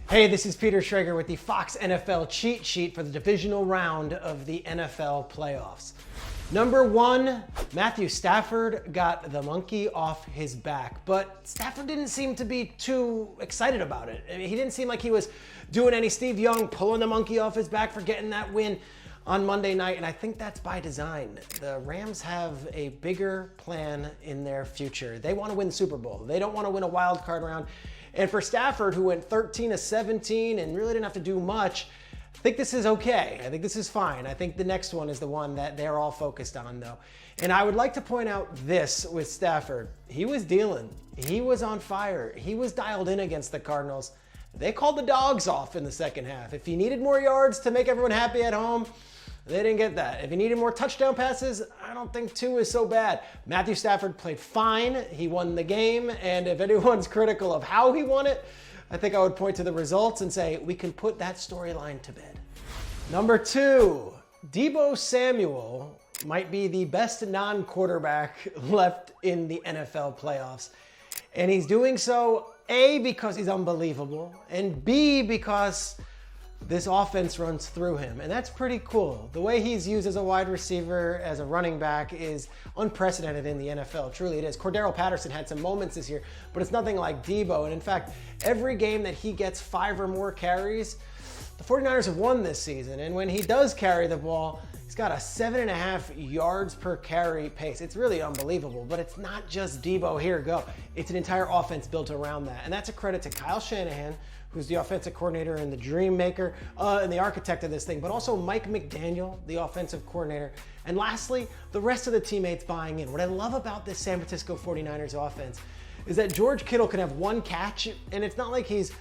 Hey, this is Peter Schrager with the Fox NFL cheat sheet for the divisional round of the NFL playoffs. Number one, Matthew Stafford got the monkey off his back, but Stafford didn't seem to be too excited about it. I mean, he didn't seem like he was doing any Steve Young, pulling the monkey off his back for getting that win on Monday night, and I think that's by design. The Rams have a bigger plan in their future. They want to win the Super Bowl. They don't want to win a wild card round. And for Stafford, who went 13-17 and really didn't have to do much, I think this is okay. I think this is fine. I think the next one is the one that they're all focused on, though. And I would like to point out this with Stafford. He was dealing. He was on fire. He was dialed in against the Cardinals. They called the dogs off in the second half. If he needed more yards to make everyone happy at home, they didn't get that. If he needed more touchdown passes, I don't think 2 is so bad. Matthew Stafford played fine. He won the game. And if anyone's critical of how he won it, I think I would point to the results and say, we can put that storyline to bed. Number 2, Deebo Samuel might be the best non-quarterback left in the NFL playoffs. And he's doing so, A, because he's unbelievable, and B, because this offense runs through him, and that's pretty cool. The way he's used as a wide receiver, as a running back, is unprecedented in the NFL. Truly it is. Cordero Patterson had some moments this year, but it's nothing like Deebo. And in fact, every game that he gets 5 or more carries, the 49ers have won this season. And when he does carry the ball, he's got a 7.5 yards per carry pace. It's really unbelievable, but it's not just Deebo, here go. It's an entire offense built around that. And that's a credit to Kyle Shanahan, who's the offensive coordinator and the dream maker and the architect of this thing, but also Mike McDaniel, the offensive coordinator. And lastly, the rest of the teammates buying in. What I love about this San Francisco 49ers offense is that George Kittle can have 1 catch, and it's not like he's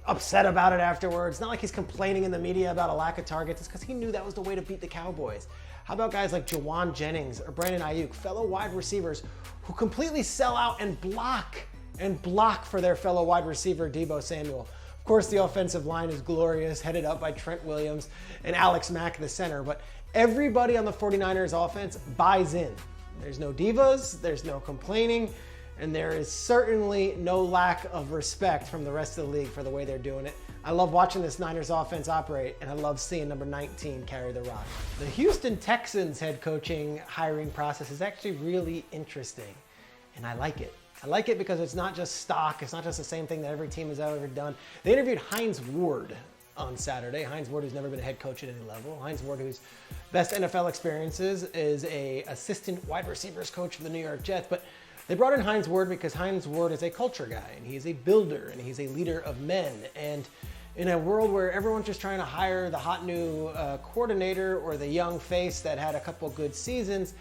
upset about it afterwards. It's not like he's complaining in the media about a lack of targets. It's because he knew that was the way to beat the Cowboys. How about guys like Jawan Jennings or Brandon Ayuk, fellow wide receivers who completely sell out and block for their fellow wide receiver, Deebo Samuel. Of course, the offensive line is glorious, headed up by Trent Williams and Alex Mack, the center, but everybody on the 49ers offense buys in. There's no divas, there's no complaining, and there is certainly no lack of respect from the rest of the league for the way they're doing it. I love watching this Niners offense operate, and I love seeing number 19 carry the rock. The Houston Texans head coaching hiring process is actually really interesting, and I like it. I like it because it's not just stock. It's not just the same thing that every team has ever done. They interviewed Hines Ward on Saturday. Hines Ward, who's never been a head coach at any level. Hines Ward, whose best NFL experiences is a assistant wide receivers coach for the New York Jets. But they brought in Hines Ward because Hines Ward is a culture guy, and he's a builder, and he's a leader of men. And in a world where everyone's just trying to hire the hot new coordinator or the young face that had a couple good seasons,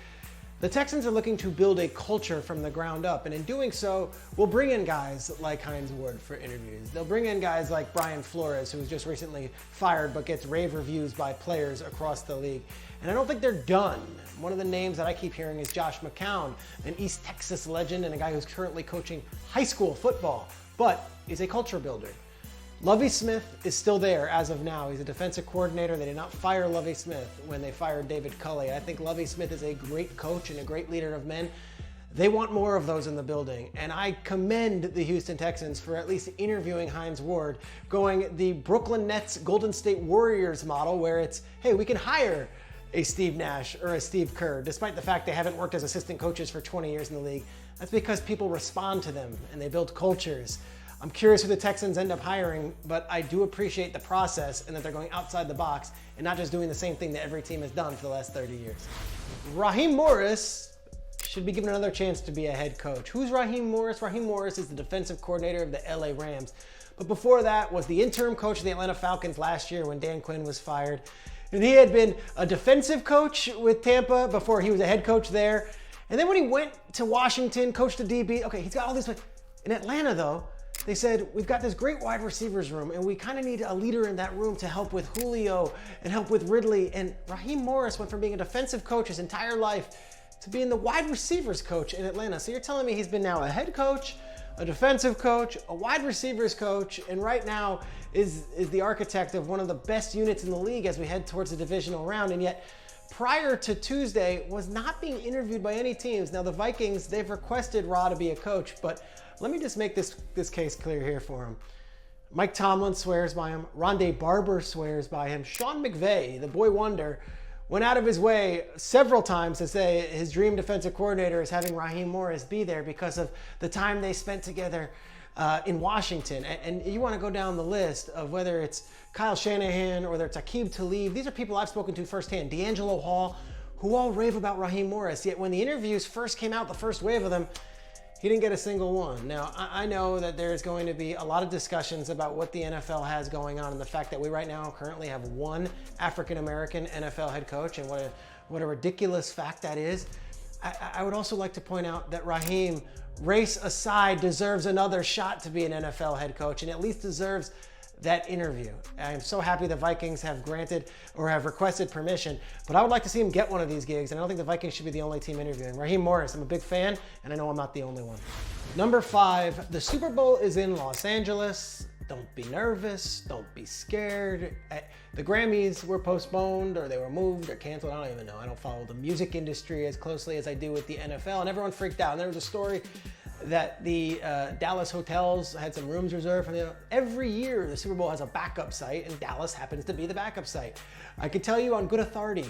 the Texans are looking to build a culture from the ground up, and in doing so, we'll bring in guys like Hines Ward for interviews. They'll bring in guys like Brian Flores, who was just recently fired but gets rave reviews by players across the league. And I don't think they're done. One of the names that I keep hearing is Josh McCown, an East Texas legend and a guy who's currently coaching high school football, but is a culture builder. Lovie Smith is still there as of now. He's a defensive coordinator. They did not fire Lovie Smith when they fired David Culley. I think Lovie Smith is a great coach and a great leader of men. They want more of those in the building. And I commend the Houston Texans for at least interviewing Hines Ward, going the Brooklyn Nets Golden State Warriors model, where it's, hey, we can hire a Steve Nash or a Steve Kerr, despite the fact they haven't worked as assistant coaches for 20 years in the league. That's because people respond to them and they build cultures. I'm curious who the Texans end up hiring, but I do appreciate the process and that they're going outside the box and not just doing the same thing that every team has done for the last 30 years. Raheem Morris should be given another chance to be a head coach. Who's Raheem Morris? Raheem Morris is the defensive coordinator of the LA Rams. But before that was the interim coach of the Atlanta Falcons last year when Dan Quinn was fired. And he had been a defensive coach with Tampa before he was a head coach there. And then when he went to Washington, coached the DB, okay, he's got all these, in Atlanta though, they said, we've got this great wide receivers room and we kind of need a leader in that room to help with Julio and help with Ridley. And Raheem Morris went from being a defensive coach his entire life to being the wide receivers coach in Atlanta. So you're telling me he's been now a head coach, a defensive coach, a wide receivers coach, and right now is the architect of one of the best units in the league as we head towards the divisional round. And yet prior to Tuesday was not being interviewed by any teams. Now the Vikings, they've requested Ra to be a coach, but let me just make this case clear here for him. Mike Tomlin swears by him. Rondé Barber swears by him. Sean McVay, the boy wonder, went out of his way several times to say his dream defensive coordinator is having Raheem Morris be there because of the time they spent together in Washington. And you want to go down the list of whether it's Kyle Shanahan or whether it's Aqib Talib. These are people I've spoken to firsthand. D'Angelo Hall, who all rave about Raheem Morris. Yet when the interviews first came out, the first wave of them, he didn't get a single one. Now, I know that there's going to be a lot of discussions about what the NFL has going on and the fact that we right now currently have one African-American NFL head coach, and what a ridiculous fact that is. I would also like to point out that Raheem, race aside, deserves another shot to be an NFL head coach and at least deserves that interview. I am so happy the Vikings have granted or have requested permission, but I would like to see him get one of these gigs, and I don't think the Vikings should be the only team interviewing. Raheem Morris, I'm a big fan, and I know I'm not the only one. Number 5, the Super Bowl is in Los Angeles. Don't be nervous, don't be scared. The Grammys were postponed, or they were moved or canceled, I don't even know. I don't follow the music industry as closely as I do with the NFL, and everyone freaked out. And there was a story that the Dallas hotels had some rooms reserved. And every year, the Super Bowl has a backup site, and Dallas happens to be the backup site. I can tell you on good authority,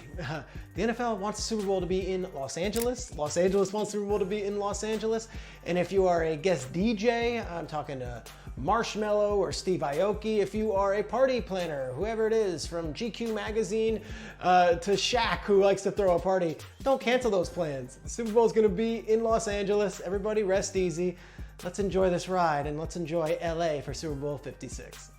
the NFL wants the Super Bowl to be in Los Angeles. Los Angeles wants the Super Bowl to be in Los Angeles. And if you are a guest DJ, I'm talking to Marshmello or Steve Aoki. If you are a party planner, whoever it is, from GQ magazine to Shaq, who likes to throw a party, don't cancel those plans. The Super Bowl is going to be in Los Angeles. Everybody rest easy. Let's enjoy this ride, and let's enjoy LA for Super Bowl 56.